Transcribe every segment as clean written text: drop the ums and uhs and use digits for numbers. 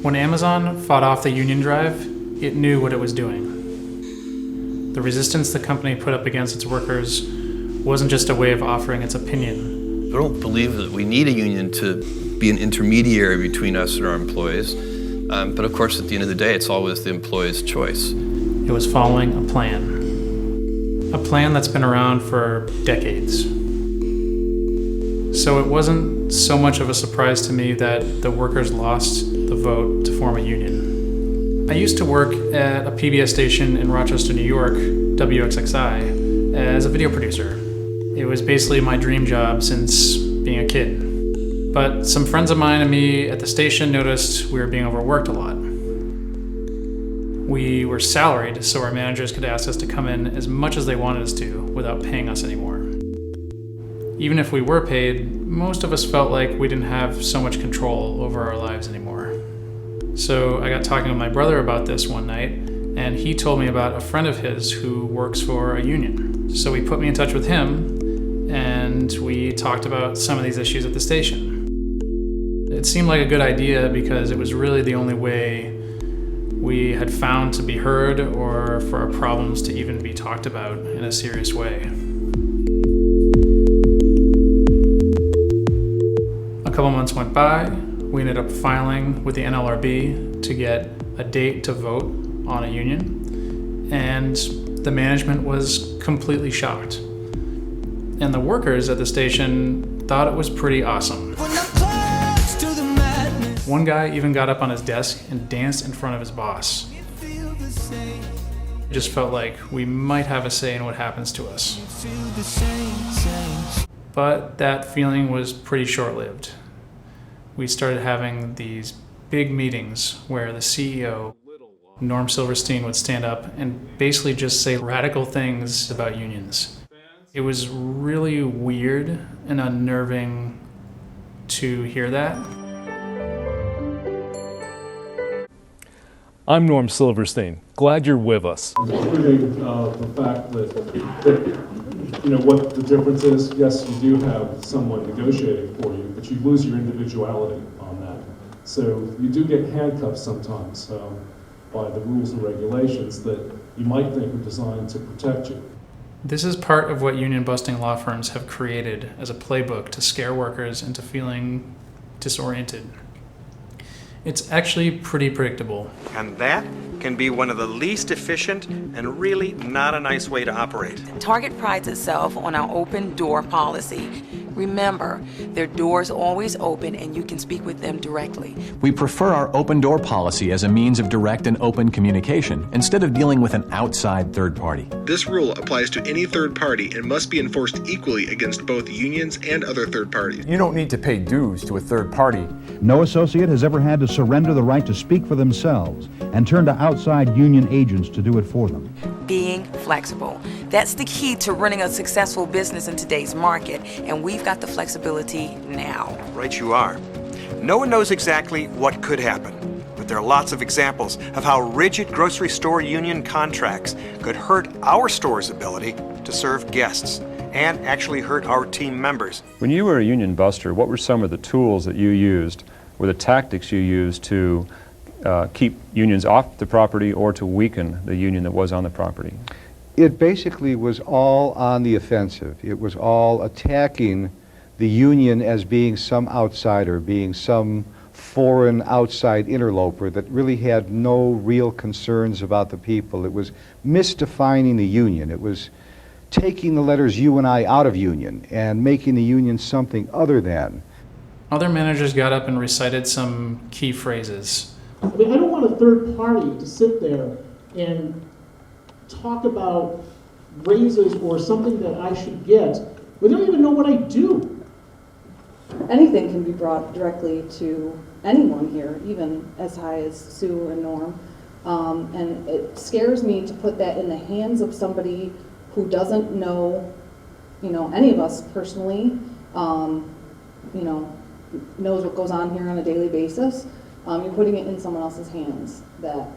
When Amazon fought off the union drive, it knew what it was doing. The resistance the company put up against its workers wasn't just a way of offering its opinion. I don't believe that we need a union to be an intermediary between us and our employees. But of course, at the end of the day, it's always the employee's choice. It was following a plan. A plan that's been around for decades. So it wasn't so much of a surprise to me that the workers lost the vote to form a union. I used to work at a PBS station in Rochester, New York, WXXI, as a video producer. It was basically my dream job since being a kid. But some friends of mine and me at the station noticed we were being overworked a lot. We were salaried, so our managers could ask us to come in as much as they wanted us to without paying us anymore. Even if we were paid, most of us felt like we didn't have so much control over our lives anymore. So I got talking with my brother about this one night, and he told me about a friend of his who works for a union. So he put me in touch with him, and we talked about some of these issues at the station. It seemed like a good idea because it was really the only way we had found to be heard or for our problems to even be talked about in a serious way. A couple months went by. We ended up filing with the NLRB to get a date to vote on a union, and the management was completely shocked. And the workers at the station thought it was pretty awesome. One guy even got up on his desk and danced in front of his boss. It just felt like we might have a say in what happens to us. But that feeling was pretty short-lived. We started having these big meetings where the CEO, Norm Silverstein, would stand up and basically just say radical things about unions. It was really weird and unnerving to hear that. I'm Norm Silverstein. Glad you're with us. Including the fact that what the difference is. Yes, you do have someone negotiating for you, but you lose your individuality on that. So you do get handcuffed sometimes by the rules and regulations that you might think are designed to protect you. This is part of what union-busting law firms have created as a playbook to scare workers into feeling disoriented. It's actually pretty predictable. And that can be one of the least efficient and really not a nice way to operate. Target prides itself on our open door policy. Remember, their doors always open and you can speak with them directly. We prefer our open door policy as a means of direct and open communication instead of dealing with an outside third party. This rule applies to any third party and must be enforced equally against both unions and other third parties. You don't need to pay dues to a third party. No associate has ever had to surrender the right to speak for themselves and turn to outside union agents to do it for them. Being flexible. That's the key to running a successful business in today's market, and we've got the flexibility now. Right you are. No one knows exactly what could happen, but there are lots of examples of how rigid grocery store union contracts could hurt our store's ability to serve guests and actually hurt our team members. When you were a union buster, what were some of the tools that you used, or the tactics you used to keep unions off the property or to weaken the union that was on the property? It basically was all on the offensive. It was all attacking the union as being some outsider, being some foreign outside interloper that really had no real concerns about the people. It was misdefining the union. It was taking the letters U and I out of union and making the union something other than. Other managers got up and recited some key phrases. I mean, I don't want a third party to sit there and talk about raises or something that I should get. We don't even know what I do. Anything can be brought directly to anyone here, even as high as Sue and Norm. And it scares me to put that in the hands of somebody who doesn't know, any of us personally, knows what goes on here on a daily basis. You're putting it in someone else's hands that,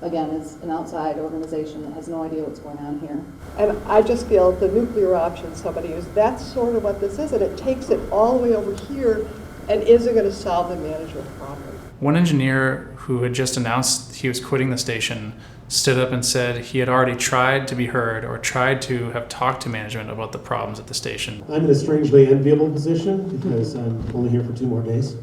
again, is an outside organization that has no idea what's going on here. And I just feel the nuclear option somebody used, that's sort of what this is, and it takes it all the way over here, and is it going to solve the management problem? One engineer who had just announced he was quitting the station stood up and said he had already tried to be heard or tried to have talked to management about the problems at the station. I'm in a strangely enviable position because I'm only here for 2 more days.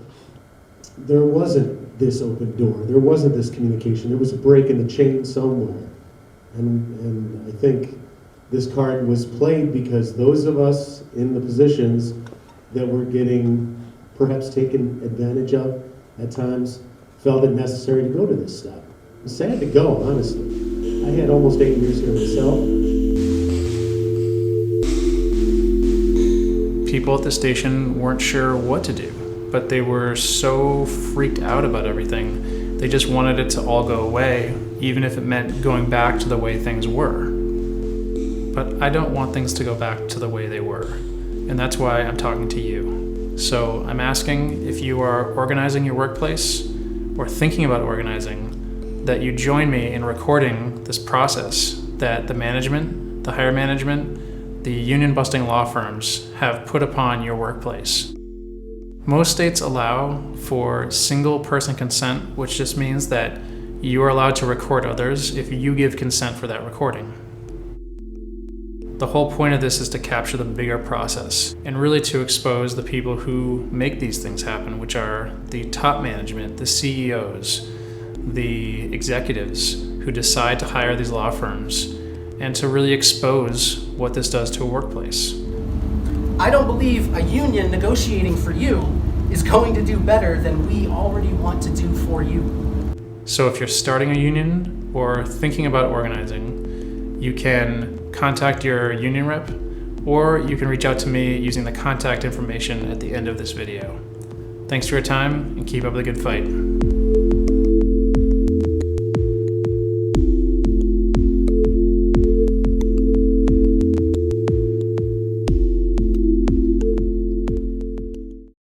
There wasn't this open door. There wasn't this communication. There was a break in the chain somewhere. And I think this card was played because those of us in the positions that were getting perhaps taken advantage of at times felt it necessary to go to this step. It's sad to go, honestly. I had almost 8 years here myself. People at the station weren't sure what to do, but they were so freaked out about everything, they just wanted it to all go away, even if it meant going back to the way things were. But I don't want things to go back to the way they were, and that's why I'm talking to you. So I'm asking if you are organizing your workplace or thinking about organizing, that you join me in recording this process that the management, the higher management, the union-busting law firms have put upon your workplace. Most states allow for single-person consent, which just means that you are allowed to record others if you give consent for that recording. The whole point of this is to capture the bigger process and really to expose the people who make these things happen, which are the top management, the CEOs, the executives who decide to hire these law firms, and to really expose what this does to a workplace. I don't believe a union negotiating for you is going to do better than we already want to do for you. So if you're starting a union or thinking about organizing, you can contact your union rep, or you can reach out to me using the contact information at the end of this video. Thanks for your time, and keep up the good fight.